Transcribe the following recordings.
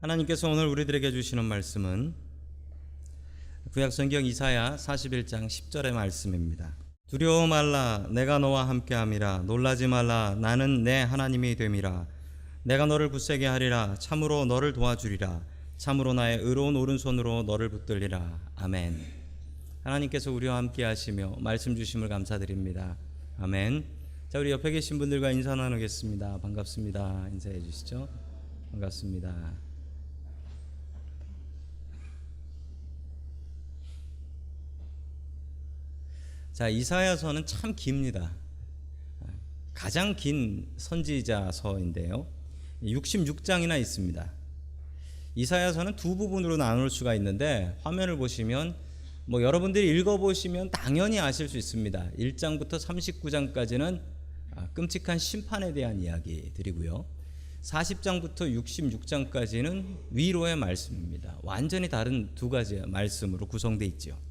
하나님께서 오늘 우리들에게 주시는 말씀은 구약성경 이사야 41장 10절의 말씀입니다. 두려워 말라, 내가 너와 함께함이라. 놀라지 말라, 나는 내 하나님이 됨이라. 내가 너를 굳세게 하리라. 참으로 너를 도와주리라. 참으로 나의 의로운 오른손으로 너를 붙들리라. 아멘. 하나님께서 우리와 함께 하시며 말씀 주심을 감사드립니다. 아멘. 자, 우리 옆에 계신 분들과 인사 나누겠습니다. 반갑습니다. 인사해 주시죠. 반갑습니다. 자, 이사야서는 참 깁니다. 가장 긴 선지자서인데요. 66장이나 있습니다. 이사야서는 두 부분으로 나눌 수가 있는데 화면을 보시면 여러분들이 읽어보시면 당연히 아실 수 있습니다. 1장부터 39장까지는 끔찍한 심판에 대한 이야기들이고요. 40장부터 66장까지는 위로의 말씀입니다. 완전히 다른 두 가지의 말씀으로 구성되어 있죠.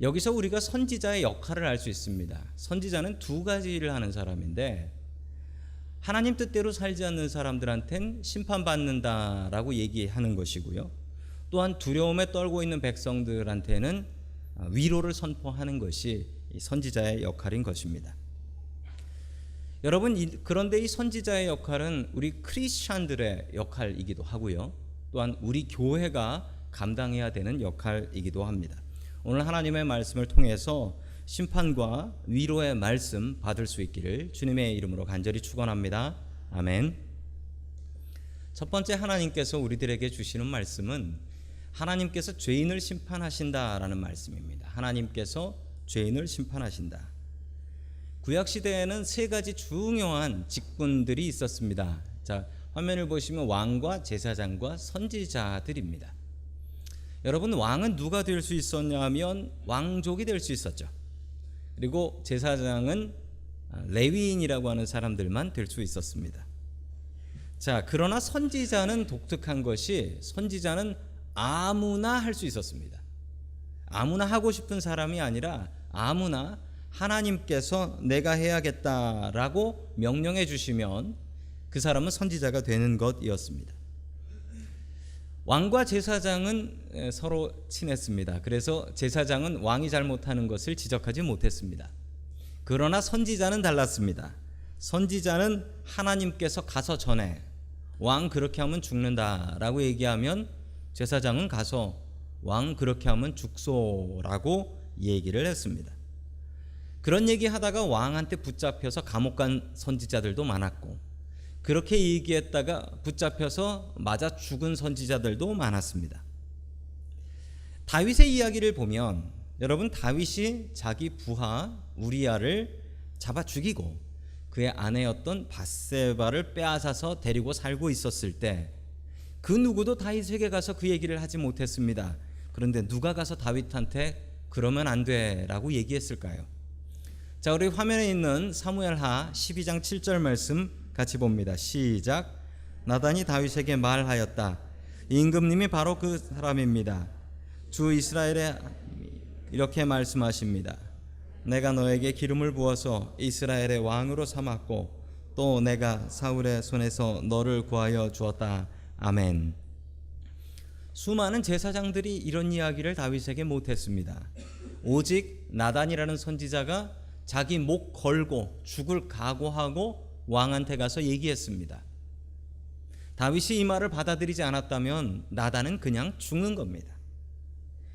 여기서 우리가 선지자의 역할을 알 수 있습니다. 선지자는 두 가지를 하는 사람인데, 하나님 뜻대로 살지 않는 사람들한텐 심판받는다라고 얘기하는 것이고요, 또한 두려움에 떨고 있는 백성들한테는 위로를 선포하는 것이 선지자의 역할인 것입니다. 여러분, 그런데 이 선지자의 역할은 우리 크리스찬들의 역할이기도 하고요, 또한 우리 교회가 감당해야 되는 역할이기도 합니다. 오늘 하나님의 말씀을 통해서 심판과 위로의 말씀 받을 수 있기를 주님의 이름으로 간절히 축원합니다. 아멘. 첫 번째, 하나님께서 우리들에게 주시는 말씀은 하나님께서 죄인을 심판하신다라는 말씀입니다. 하나님께서 죄인을 심판하신다. 구약시대에는 세 가지 중요한 직분들이 있었습니다. 자, 화면을 보시면 왕과 제사장과 선지자들입니다. 여러분, 왕은 누가 될 수 있었냐면 왕족이 될 수 있었죠. 그리고 제사장은 레위인이라고 하는 사람들만 될 수 있었습니다. 자, 그러나 선지자는 독특한 것이, 선지자는 아무나 할 수 있었습니다. 아무나 하고 싶은 사람이 아니라 아무나 하나님께서 내가 해야겠다라고 명령해 주시면 그 사람은 선지자가 되는 것이었습니다. 왕과 제사장은 서로 친했습니다. 그래서 제사장은 왕이 잘못하는 것을 지적하지 못했습니다. 그러나 선지자는 달랐습니다. 선지자는 하나님께서 가서 전해, 왕 그렇게 하면 죽는다라고 얘기하면 제사장은 가서 왕 그렇게 하면 죽소라고 얘기를 했습니다. 그런 얘기하다가 왕한테 붙잡혀서 감옥 간 선지자들도 많았고, 그렇게 얘기했다가 붙잡혀서 맞아 죽은 선지자들도 많았습니다. 다윗의 이야기를 보면, 여러분, 다윗이 자기 부하 우리야를 잡아 죽이고 그의 아내였던 밧세바를 빼앗아서 데리고 살고 있었을 때 그 누구도 다윗에게 가서 그 얘기를 하지 못했습니다. 그런데 누가 가서 다윗한테 그러면 안 돼라고 얘기했을까요? 자, 우리 화면에 있는 사무엘하 12장 7절 말씀 같이 봅니다. 시작. 나단이 다윗에게 말하였다. 임금님이 바로 그 사람입니다. 주 이스라엘에 이렇게 말씀하십니다. 내가 너에게 기름을 부어서 이스라엘의 왕으로 삼았고 또 내가 사울의 손에서 너를 구하여 주었다. 아멘. 수많은 제사장들이 이런 이야기를 다윗에게 못했습니다. 오직 나단이라는 선지자가 자기 목 걸고 죽을 각오하고 왕한테 가서 얘기했습니다. 다윗이 이 말을 받아들이지 않았다면 나단은 그냥 죽는 겁니다.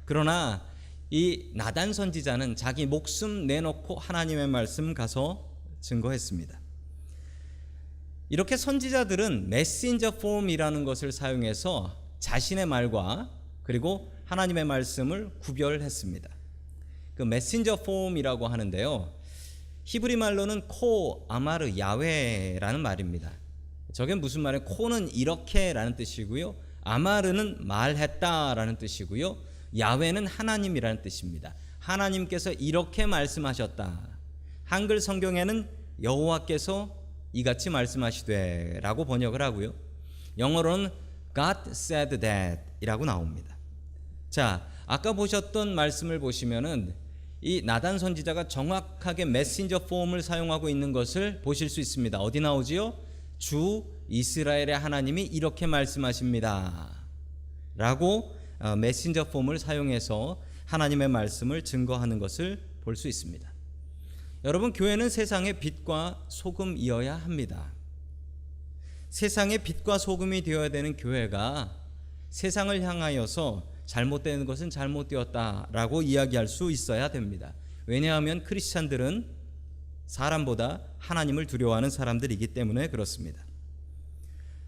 그러나 이 나단 선지자는 자기 목숨 내놓고 하나님의 말씀 가서 증거했습니다. 이렇게 선지자들은 메신저 폼이라는 것을 사용해서 자신의 말과 그리고 하나님의 말씀을 구별했습니다. 그 메신저 폼이라고 하는데요, 히브리 말로는 코 아마르 야훼라는 말입니다. 저게 무슨 말이에요? 코는 이렇게라는 뜻이고요, 아마르는 말했다라는 뜻이고요, 야훼는 하나님이라는 뜻입니다. 하나님께서 이렇게 말씀하셨다. 한글 성경에는 여호와께서 이같이 말씀하시되 라고 번역을 하고요, 영어로는 God said that 이라고 나옵니다. 자, 아까 보셨던 말씀을 보시면은 이 나단 선지자가 정확하게 메신저 폼을 사용하고 있는 것을 보실 수 있습니다. 어디 나오지요? 주 이스라엘의 하나님이 이렇게 말씀하십니다 라고 메신저 폼을 사용해서 하나님의 말씀을 증거하는 것을 볼 수 있습니다. 여러분, 교회는 세상의 빛과 소금이어야 합니다. 세상의 빛과 소금이 되어야 되는 교회가 세상을 향하여서 잘못되는 것은 잘못되었다라고 이야기할 수 있어야 됩니다. 왜냐하면 크리스찬들은 사람보다 하나님을 두려워하는 사람들이기 때문에 그렇습니다.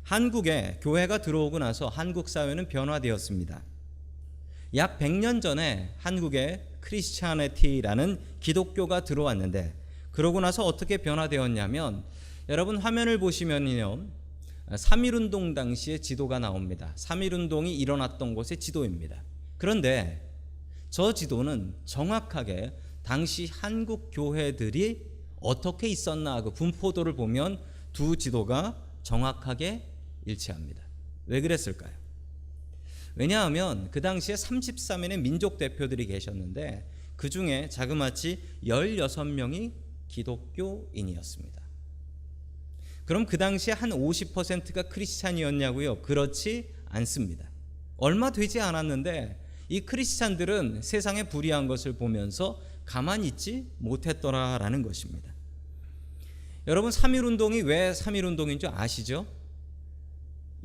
한국에 교회가 들어오고 나서 한국 사회는 변화되었습니다. 약 100년 전에 한국에 크리스찬티라는 기독교가 들어왔는데, 그러고 나서 어떻게 변화되었냐면, 여러분 화면을 보시면요, 3.1운동 당시의 지도가 나옵니다. 3.1운동이 일어났던 곳의 지도입니다. 그런데 저 지도는 정확하게 당시 한국 교회들이 어떻게 있었나 그 분포도를 보면 두 지도가 정확하게 일치합니다. 왜 그랬을까요? 왜냐하면 그 당시에 33인의 민족 대표들이 계셨는데 그 중에 자그마치 16명이 기독교인이었습니다. 그럼 그 당시에 한 50%가 크리스찬이었냐고요? 그렇지 않습니다. 얼마 되지 않았는데 이 크리스찬들은 세상의 불의한 것을 보면서 가만히 있지 못했더라라는 것입니다. 여러분, 3.1운동이 왜 3.1운동인 줄 아시죠?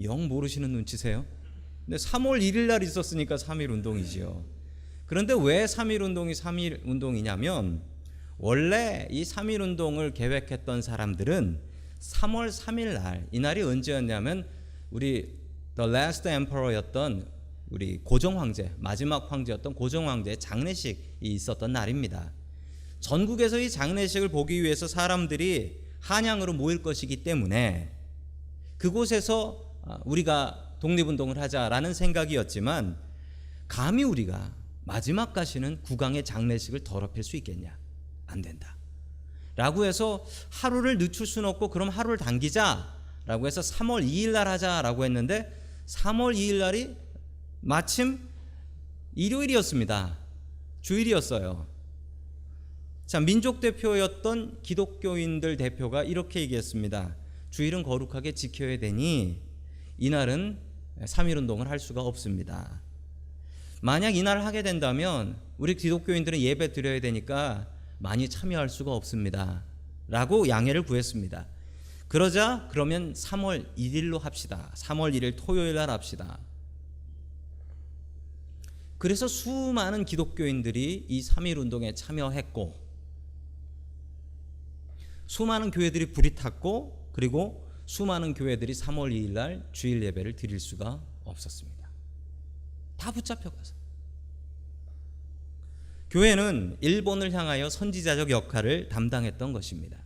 영 모르시는 눈치세요? 근데 3월 1일 날 있었으니까 3.1운동이지요. 그런데 왜 3.1운동이 3.1운동이냐면, 원래 이 3.1운동을 계획했던 사람들은 3월 3일 날, 이 날이 언제였냐면 우리 The Last Emperor였던 우리 고종 황제, 마지막 황제였던 고종 황제의 장례식이 있었던 날입니다. 전국에서 이 장례식을 보기 위해서 사람들이 한양으로 모일 것이기 때문에 그곳에서 우리가 독립운동을 하자라는 생각이었지만, 감히 우리가 마지막 가시는 국왕의 장례식을 더럽힐 수 있겠냐? 안 된다 라고 해서 하루를 늦출 수는 없고, 그럼 하루를 당기자 라고 해서 3월 2일 날 하자라고 했는데 3월 2일 날이 마침 일요일이었습니다. 주일이었어요. 자, 민족 대표였던 기독교인들 대표가 이렇게 얘기했습니다. 주일은 거룩하게 지켜야 되니 이날은 3.1운동을 할 수가 없습니다. 만약 이날 하게 된다면 우리 기독교인들은 예배 드려야 되니까 많이 참여할 수가 없습니다 라고 양해를 구했습니다. 그러자 그러면 3월 1일로 합시다. 3월 1일 토요일 날 합시다. 그래서 수많은 기독교인들이 이 3.1운동에 참여했고, 수많은 교회들이 불이 탔고, 그리고 수많은 교회들이 3월 2일 날 주일 예배를 드릴 수가 없었습니다. 다 붙잡혀가서. 교회는 일본을 향하여 선지자적 역할을 담당했던 것입니다.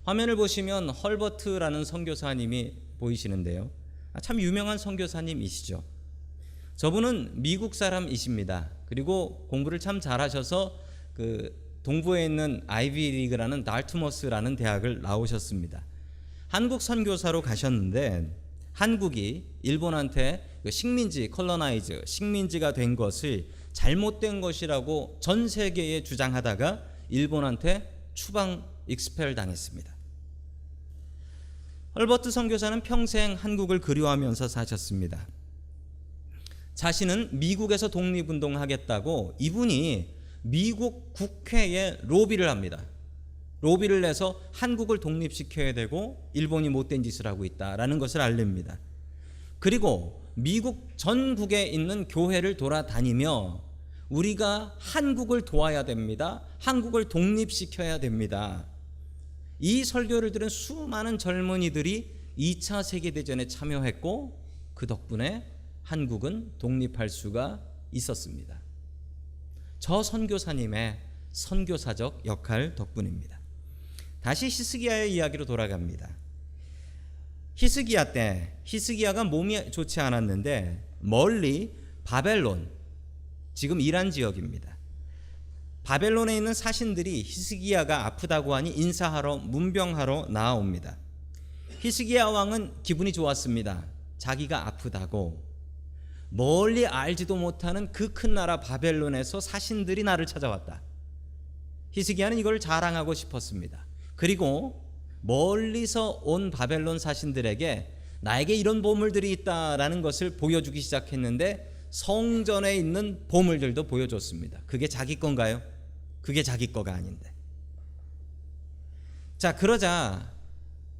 화면을 보시면 헐버트라는 선교사님이 보이시는데요. 참 유명한 선교사님이시죠. 저분은 미국 사람이십니다. 그리고 공부를 참 잘하셔서 그 동부에 있는 아이비리그라는 달트머스라는 대학을 나오셨습니다. 한국 선교사로 가셨는데, 한국이 일본한테 식민지, 컬러나이즈, 식민지가 된 것을 잘못된 것이라고 전 세계에 주장하다가 일본한테 추방 익스펠 당했습니다. 헐버트 선교사는 평생 한국을 그리워하면서 사셨습니다. 자신은 미국에서 독립운동하겠다고 이분이 미국 국회에 로비를 합니다. 로비를 내서 한국을 독립시켜야 되고 일본이 못된 짓을 하고 있다라는 것을 알립니다. 그리고 미국 전국에 있는 교회를 돌아다니며 우리가 한국을 도와야 됩니다. 한국을 독립시켜야 됩니다. 이 설교를 들은 수많은 젊은이들이 2차 세계대전에 참여했고, 그 덕분에 한국은 독립할 수가 있었습니다. 저 선교사님의 선교사적 역할 덕분입니다. 다시 히스기야의 이야기로 돌아갑니다. 히스기야 때, 히스기야가 몸이 좋지 않았는데 멀리 바벨론, 지금 이란 지역입니다. 바벨론에 있는 사신들이 히스기야가 아프다고 하니 인사하러, 문병하러 나아옵니다. 히스기야 왕은 기분이 좋았습니다. 자기가 아프다고. 멀리 알지도 못하는 그 큰 나라 바벨론에서 사신들이 나를 찾아왔다. 히스기야는 이걸 자랑하고 싶었습니다. 그리고 멀리서 온 바벨론 사신들에게 나에게 이런 보물들이 있다라는 것을 보여주기 시작했는데 성전에 있는 보물들도 보여줬습니다. 그게 자기 건가요? 그게 자기 거가 아닌데. 자, 그러자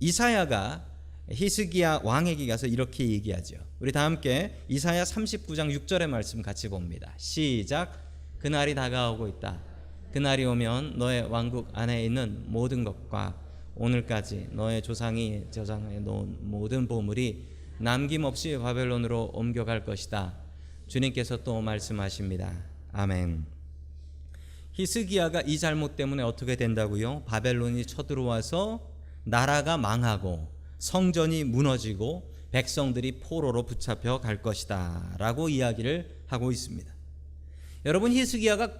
이사야가 히스기야 왕에게 가서 이렇게 얘기하죠. 우리 다 함께 이사야 39장 6절의 말씀 같이 봅니다. 시작. 그날이 다가오고 있다. 그날이 오면 너의 왕국 안에 있는 모든 것과 오늘까지 너의 조상이 저장해 놓은 모든 보물이 남김없이 바벨론으로 옮겨갈 것이다. 주님께서 또 말씀하십니다. 아멘. 히스기야가 이 잘못 때문에 어떻게 된다고요? 바벨론이 쳐들어와서 나라가 망하고 성전이 무너지고 백성들이 포로로 붙잡혀 갈 것이다 라고 이야기를 하고 있습니다. 여러분, 이사야가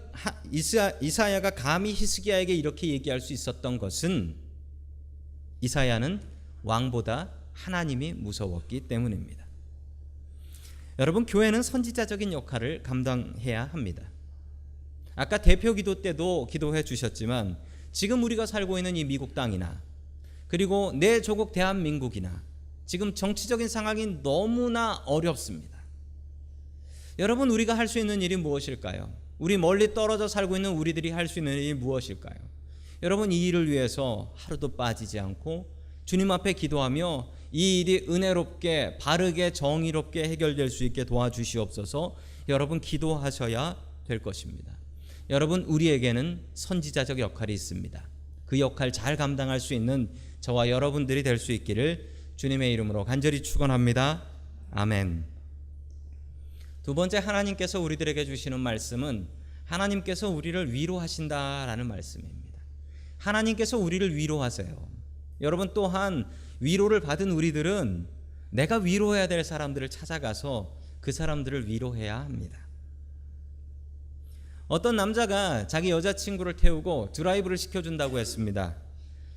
감히 히스기야에게 이렇게 얘기할 수 있었던 것은 이사야는 왕보다 하나님이 무서웠기 때문입니다. 여러분, 교회는 선지자적인 역할을 감당해야 합니다. 아까 대표 기도 때도 기도해 주셨지만 지금 우리가 살고 있는 이 미국 땅이나 그리고 내 조국 대한민국이나 지금 정치적인 상황이 너무나 어렵습니다. 여러분, 우리가 할 수 있는 일이 무엇일까요? 우리 멀리 떨어져 살고 있는 우리들이 할 수 있는 일이 무엇일까요? 여러분, 이 일을 위해서 하루도 빠지지 않고 주님 앞에 기도하며 이 일이 은혜롭게 바르게 정의롭게 해결될 수 있게 도와주시옵소서. 여러분, 기도하셔야 될 것입니다. 여러분, 우리에게는 선지자적 역할이 있습니다. 그 역할 잘 감당할 수 있는 저와 여러분들이 될 수 있기를 주님의 이름으로 간절히 축원합니다. 아멘. 두 번째, 하나님께서 우리들에게 주시는 말씀은 하나님께서 우리를 위로하신다라는 말씀입니다. 하나님께서 우리를 위로하세요. 여러분, 또한 위로를 받은 우리들은 내가 위로해야 될 사람들을 찾아가서 그 사람들을 위로해야 합니다. 어떤 남자가 자기 여자친구를 태우고 드라이브를 시켜준다고 했습니다.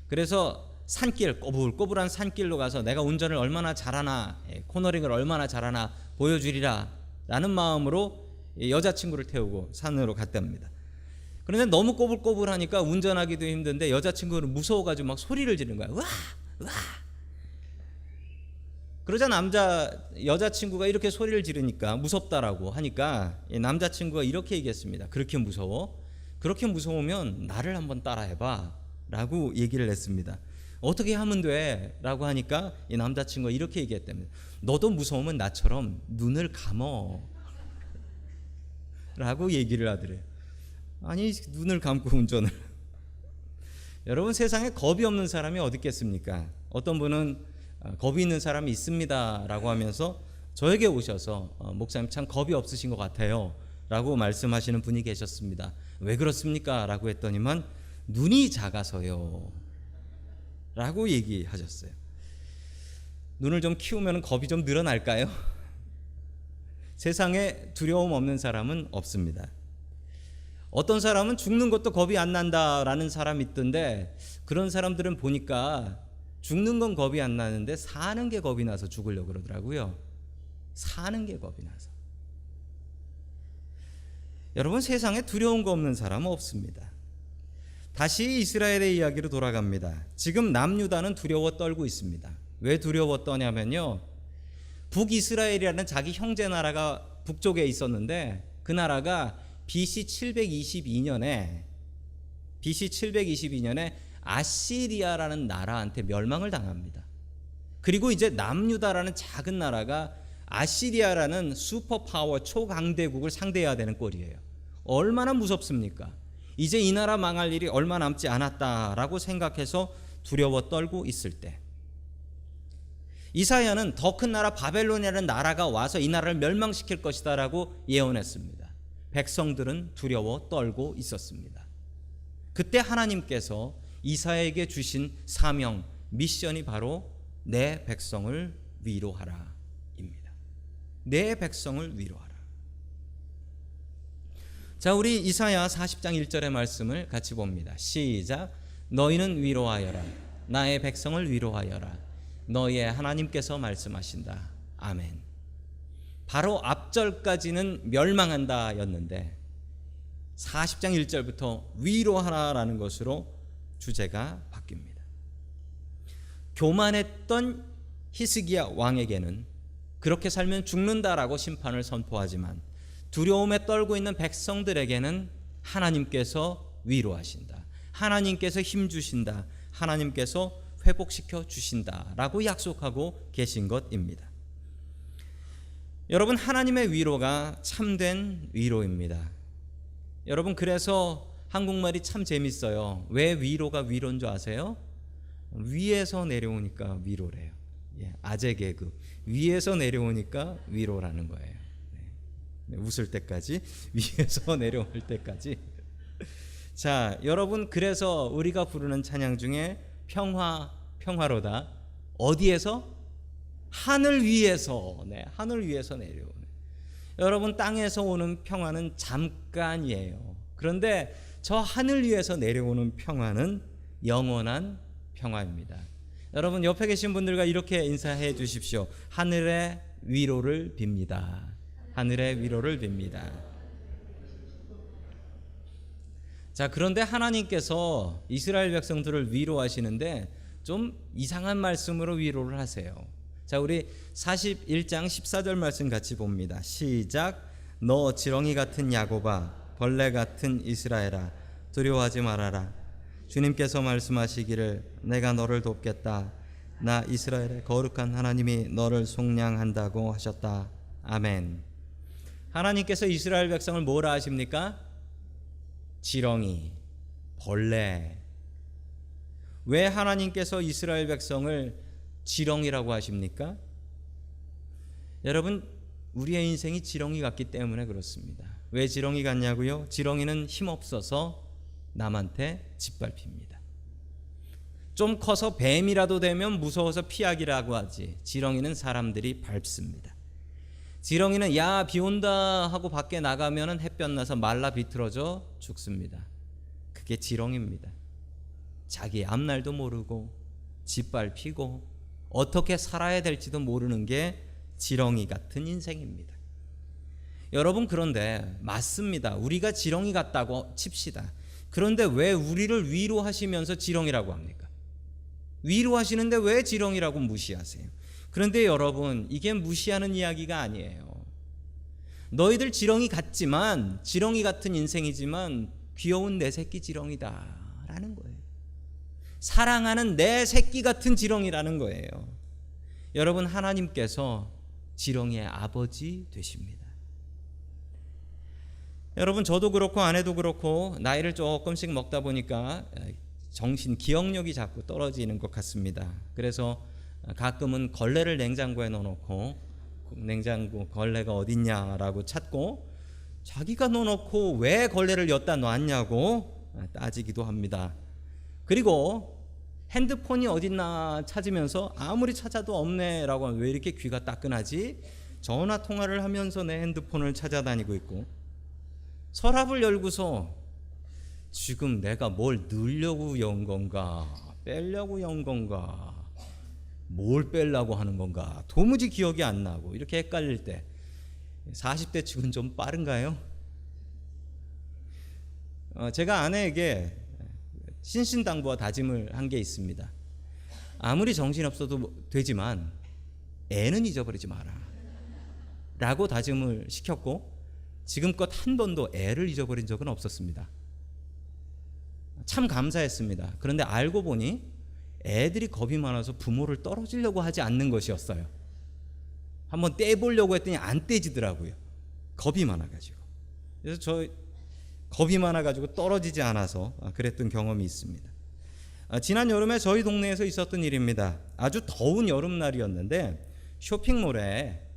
그래서 산길, 꼬불꼬불한 산길로 가서 내가 운전을 얼마나 잘하나, 코너링을 얼마나 잘하나 보여주리라 라는 마음으로 여자친구를 태우고 산으로 갔답니다. 그런데 너무 꼬불꼬불하니까 운전하기도 힘든데 여자친구는 무서워가지고 막 소리를 지르는 거야. 와! 와! 그러자 여자친구가 이렇게 소리를 지르니까 무섭다라고 하니까 남자친구가 이렇게 얘기했습니다. 그렇게 무서워? 그렇게 무서우면 나를 한번 따라해봐 라고 얘기를 했습니다. 어떻게 하면 돼? 라고 하니까 이 남자친구가 이렇게 얘기했답니다. 너도 무서우면 나처럼 눈을 감어 라고 얘기를 하더래요. 아니, 눈을 감고 운전을. 여러분, 세상에 겁이 없는 사람이 어디 있겠습니까? 어떤 분은 겁이 있는 사람이 있습니다 라고 하면서 저에게 오셔서 목사님 참 겁이 없으신 것 같아요 라고 말씀하시는 분이 계셨습니다. 왜 그렇습니까? 라고 했더니만 눈이 작아서요 라고 얘기하셨어요. 눈을 좀 키우면 겁이 좀 늘어날까요? 세상에 두려움 없는 사람은 없습니다. 어떤 사람은 죽는 것도 겁이 안 난다라는 사람이 있던데 그런 사람들은 보니까 죽는 건 겁이 안 나는데 사는 게 겁이 나서 죽으려고 그러더라고요. 사는 게 겁이 나서. 여러분, 세상에 두려운 거 없는 사람은 없습니다. 다시 이스라엘의 이야기로 돌아갑니다. 지금 남유다는 두려워 떨고 있습니다. 왜 두려워 떠냐면요, 북이스라엘이라는 자기 형제 나라가 북쪽에 있었는데 그 나라가 BC 722년에 아시리아라는 나라한테 멸망을 당합니다. 그리고 이제 남유다라는 작은 나라가 아시리아라는 슈퍼파워 초강대국을 상대해야 되는 꼴이에요. 얼마나 무섭습니까? 이제 이 나라 망할 일이 얼마 남지 않았다라고 생각해서 두려워 떨고 있을 때 이사야는 더 큰 나라 바벨론이라는 나라가 와서 이 나라를 멸망시킬 것이다 라고 예언했습니다. 백성들은 두려워 떨고 있었습니다. 그때 하나님께서 이사야에게 주신 사명, 미션이 바로 내 백성을 위로하라 입니다. 내 백성을 위로하라. 자, 우리 이사야 40장 1절의 말씀을 같이 봅니다. 시작. 너희는 위로하여라. 나의 백성을 위로하여라. 너희의 하나님께서 말씀하신다. 아멘. 바로 앞절까지는 멸망한다 였는데 40장 1절부터 위로하라라는 것으로 주제가 바뀝니다. 교만했던 히스기야 왕에게는 그렇게 살면 죽는다라고 심판을 선포하지만 두려움에 떨고 있는 백성들에게는 하나님께서 위로하신다, 하나님께서 힘주신다, 하나님께서 회복시켜 주신다라고 약속하고 계신 것입니다. 여러분, 하나님의 위로가 참된 위로입니다. 여러분, 그래서 한국말이 참 재밌어요. 왜 위로가 위로인 줄 아세요? 위에서 내려오니까 위로래요. 아재 개그. 위에서 내려오니까 위로라는 거예요. 웃을 때까지, 위에서 내려올 때까지. 자, 여러분, 그래서 우리가 부르는 찬양 중에 평화로다. 어디에서? 하늘 위에서. 하늘 위에서 내려오는. 여러분, 땅에서 오는 평화는 잠깐이에요. 그런데 저 하늘 위에서 내려오는 평화는 영원한 평화입니다. 여러분, 옆에 계신 분들과 이렇게 인사해 주십시오. 하늘의 위로를 빕니다. 하늘의 위로를 빕니다. 자, 그런데 하나님께서 이스라엘 백성들을 위로하시는데 좀 이상한 말씀으로 위로를 하세요. 자, 우리 41장 14절 말씀 같이 봅니다. 시작. 너 지렁이 같은 야곱아, 벌레 같은 이스라엘아, 두려워하지 말아라. 주님께서 말씀하시기를 내가 너를 돕겠다. 나 이스라엘의 거룩한 하나님이 너를 속량한다고 하셨다. 아멘. 하나님께서 이스라엘 백성을 뭐라 하십니까? 지렁이, 벌레. 왜 하나님께서 이스라엘 백성을 지렁이라고 하십니까? 여러분, 우리의 인생이 지렁이 같기 때문에 그렇습니다. 왜 지렁이 같냐고요? 지렁이는 힘없어서 남한테 짓밟힙니다. 좀 커서 뱀이라도 되면 무서워서 피하기라고 하지, 지렁이는 사람들이 밟습니다. 지렁이는 야, 비 온다 하고 밖에 나가면 햇볕 나서 말라 비틀어져 죽습니다. 그게 지렁이입니다. 자기 앞날도 모르고 짓밟히고 어떻게 살아야 될지도 모르는 게 지렁이 같은 인생입니다. 여러분, 그런데 맞습니다. 우리가 지렁이 같다고 칩시다. 그런데 왜 우리를 위로하시면서 지렁이라고 합니까? 위로하시는데 왜 지렁이라고 무시하세요? 그런데 여러분, 이게 무시하는 이야기가 아니에요. 너희들 지렁이 같지만, 지렁이 같은 인생이지만 귀여운 내 새끼 지렁이다 라는 거예요. 사랑하는 내 새끼 같은 지렁이라는 거예요. 여러분, 하나님께서 지렁이의 아버지 되십니다. 여러분, 저도 그렇고 아내도 그렇고 나이를 조금씩 먹다 보니까 기억력이 자꾸 떨어지는 것 같습니다. 그래서 가끔은 걸레를 냉장고에 넣어놓고 냉장고 걸레가 어딨냐라고 찾고 자기가 넣어놓고 왜 걸레를 여기다 놨냐고 따지기도 합니다. 그리고 핸드폰이 어딨나 찾으면서 아무리 찾아도 없네라고 하면 왜 이렇게 귀가 따끈하지? 전화 통화를 하면서 내 핸드폰을 찾아다니고 있고, 서랍을 열고서 지금 내가 뭘 넣으려고 연 건가, 빼려고 연 건가, 뭘 빼려고 하는 건가 도무지 기억이 안 나고 이렇게 헷갈릴 때 40대 측은 좀 빠른가요? 제가 아내에게 신신당부와 다짐을 한 게 있습니다. 아무리 정신없어도 되지만 애는 잊어버리지 마라 라고 다짐을 시켰고, 지금껏 한 번도 애를 잊어버린 적은 없었습니다. 참 감사했습니다. 그런데 알고 보니 애들이 겁이 많아서 부모를 떨어지려고 하지 않는 것이었어요. 한번 떼보려고 했더니 안 떼지더라고요. 겁이 많아가지고. 그래서 저 겁이 많아가지고 떨어지지 않아서 그랬던 경험이 있습니다. 지난 여름에 저희 동네에서 있었던 일입니다. 아주 더운 여름날이었는데 쇼핑몰에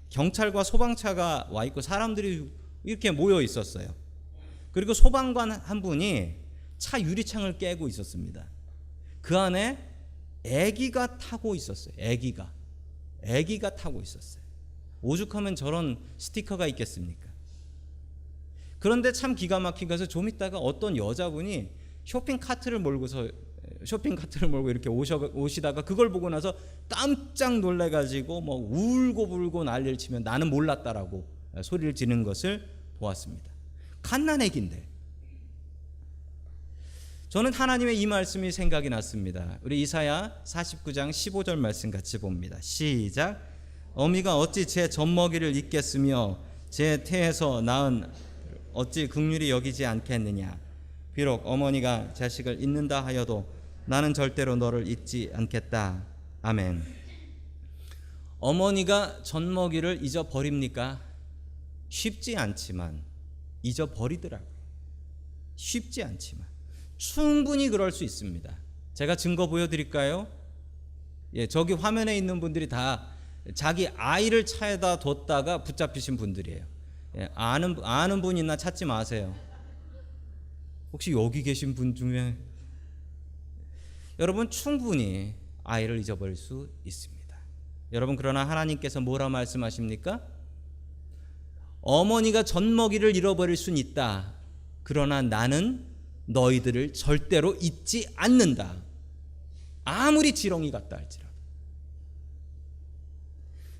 경찰과 소방차가 와 있고 사람들이 이렇게 모여 있었어요. 그리고 소방관 한 분이 차 유리창을 깨고 있었습니다. 그 안에 아기가 타고 있었어요. 아기가 타고 있었어요. 오죽하면 저런 스티커가 있겠습니까? 그런데 참 기가 막힌 것은 좀 있다가 어떤 여자분이 쇼핑 카트를 몰고 이렇게 오시다가 그걸 보고 나서 깜짝 놀래가지고 뭐 울고 불고 난리를 치면 나는 몰랐다라고 소리를 지르는 것을 보았습니다. 갓난아기인데 저는 하나님의 이 말씀이 생각이 났습니다. 우리 이사야 49장 15절 말씀 같이 봅니다. 시작. 어미가 어찌 제 젖먹이를 잊겠으며 제 태에서 낳은 어찌 긍휼히 여기지 않겠느냐. 비록 어머니가 자식을 잊는다 하여도 나는 절대로 너를 잊지 않겠다. 아멘. 어머니가 젖먹이를 잊어버립니까? 쉽지 않지만 잊어버리더라고요. 쉽지 않지만 충분히 그럴 수 있습니다. 제가 증거 보여드릴까요? 저기 화면에 있는 분들이 다 자기 아이를 차에다 뒀다가 붙잡히신 분들이에요. 아는 분 있나 찾지 마세요. 혹시 여기 계신 분 중에 여러분 충분히 아이를 잊어버릴 수 있습니다. 여러분 그러나 하나님께서 뭐라 말씀하십니까? 어머니가 젖먹이를 잃어버릴 수는 있다. 그러나 나는 너희들을 절대로 잊지 않는다. 아무리 지렁이 같다 할지라도.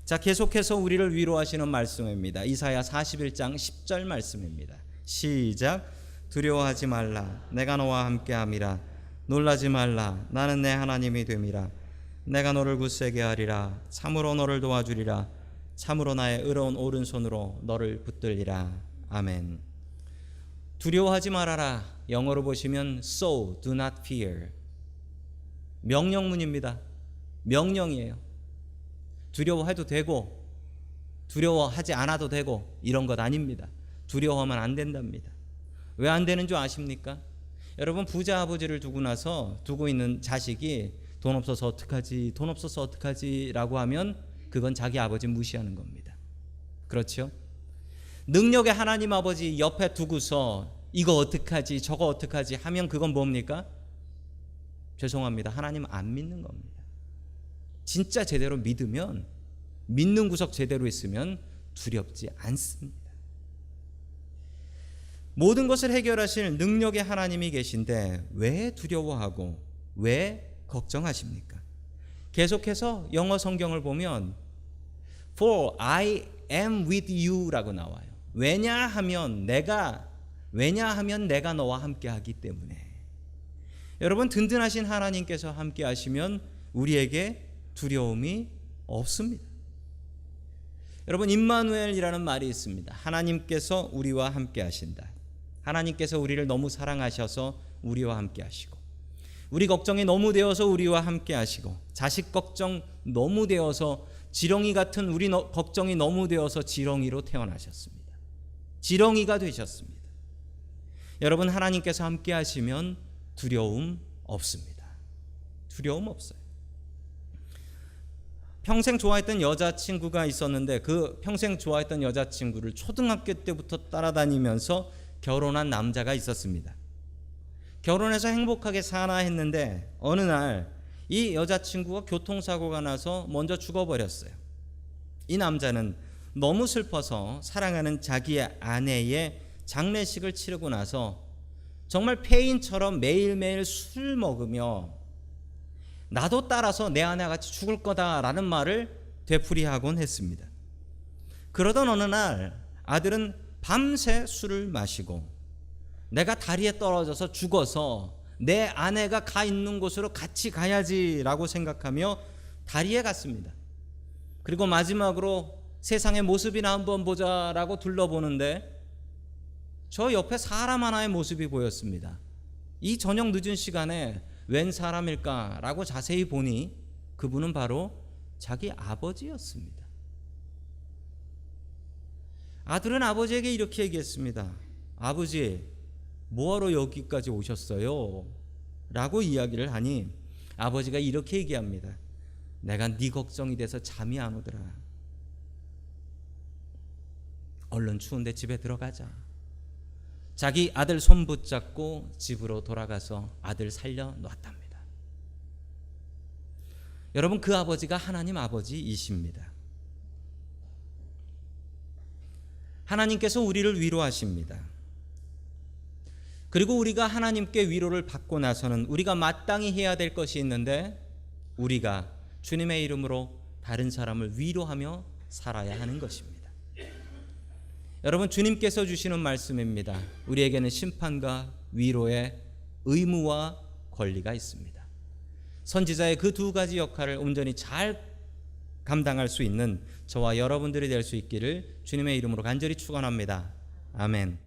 자, 계속해서 우리를 위로하시는 말씀입니다. 이사야 41장 10절 말씀입니다. 시작. 두려워하지 말라. 내가 너와 함께함이라. 놀라지 말라. 나는 내 하나님이 됨이라. 내가 너를 굳세게 하리라. 참으로 너를 도와주리라. 참으로 나의 의로운 오른손으로 너를 붙들리라. 아멘. 두려워하지 말아라. 영어로 보시면 So do not fear. 명령문입니다. 명령이에요. 두려워해도 되고 두려워하지 않아도 되고 이런 것 아닙니다. 두려워하면 안 된답니다. 왜 안 되는 줄 아십니까? 여러분 부자 아버지를 두고 나서 두고 있는 자식이 돈 없어서 어떡하지 돈 없어서 어떡하지 라고 하면 그건 자기 아버지 무시하는 겁니다. 그렇죠? 능력의 하나님 아버지 옆에 두고서 이거 어떡하지 저거 어떡하지 하면 그건 뭡니까? 죄송합니다. 하나님 안 믿는 겁니다. 진짜 제대로 믿으면 믿는 구석 제대로 있으면 두렵지 않습니다. 모든 것을 해결하실 능력의 하나님이 계신데 왜 두려워하고 왜 걱정하십니까? 계속해서 영어 성경을 보면 For I am with you 라고 나와요. 왜냐하면 내가 너와 함께 하기 때문에. 여러분 든든하신 하나님께서 함께 하시면 우리에게 두려움이 없습니다. 여러분 임마누엘이라는 말이 있습니다. 하나님께서 우리와 함께 하신다. 하나님께서 우리를 너무 사랑하셔서 우리와 함께 하시고 우리 걱정이 너무 되어서 우리와 함께 하시고 자식 걱정 너무 되어서 지렁이 같은 우리 걱정이 너무 되어서 지렁이로 태어나셨습니다. 지렁이가 되셨습니다. 여러분 하나님께서 함께 하시면 두려움 없습니다. 두려움 없어요. 평생 좋아했던 여자친구가 있었는데 그 평생 좋아했던 여자친구를 초등학교 때부터 따라다니면서 결혼한 남자가 있었습니다. 결혼해서 행복하게 사나 했는데 어느 날 이 여자친구가 교통사고가 나서 먼저 죽어버렸어요. 이 남자는 너무 슬퍼서 사랑하는 자기의 아내의 장례식을 치르고 나서 정말 폐인처럼 매일매일 술 먹으며 나도 따라서 내 아내와 같이 죽을 거다라는 말을 되풀이하곤 했습니다. 그러던 어느 날 아들은 밤새 술을 마시고 내가 다리에 떨어져서 죽어서 내 아내가 가 있는 곳으로 같이 가야지라고 생각하며 다리에 갔습니다. 그리고 마지막으로 세상의 모습이나 한번 보자라고 둘러보는데 저 옆에 사람 하나의 모습이 보였습니다. 이 저녁 늦은 시간에 웬 사람일까라고 자세히 보니 그분은 바로 자기 아버지였습니다. 아들은 아버지에게 이렇게 얘기했습니다. 아버지, 뭐하러 여기까지 오셨어요? 라고 이야기를 하니 아버지가 이렇게 얘기합니다. 내가 네 걱정이 돼서 잠이 안 오더라. 얼른 추운데 집에 들어가자. 자기 아들 손 붙잡고 집으로 돌아가서 아들 살려 놨답니다. 여러분 그 아버지가 하나님 아버지이십니다. 하나님께서 우리를 위로하십니다. 그리고 우리가 하나님께 위로를 받고 나서는 우리가 마땅히 해야 될 것이 있는데 우리가 주님의 이름으로 다른 사람을 위로하며 살아야 하는 것입니다. 여러분 주님께서 주시는 말씀입니다. 우리에게는 심판과 위로의 의무와 권리가 있습니다. 선지자의 그 두 가지 역할을 온전히 잘 감당할 수 있는 저와 여러분들이 될 수 있기를 주님의 이름으로 간절히 축원합니다. 아멘.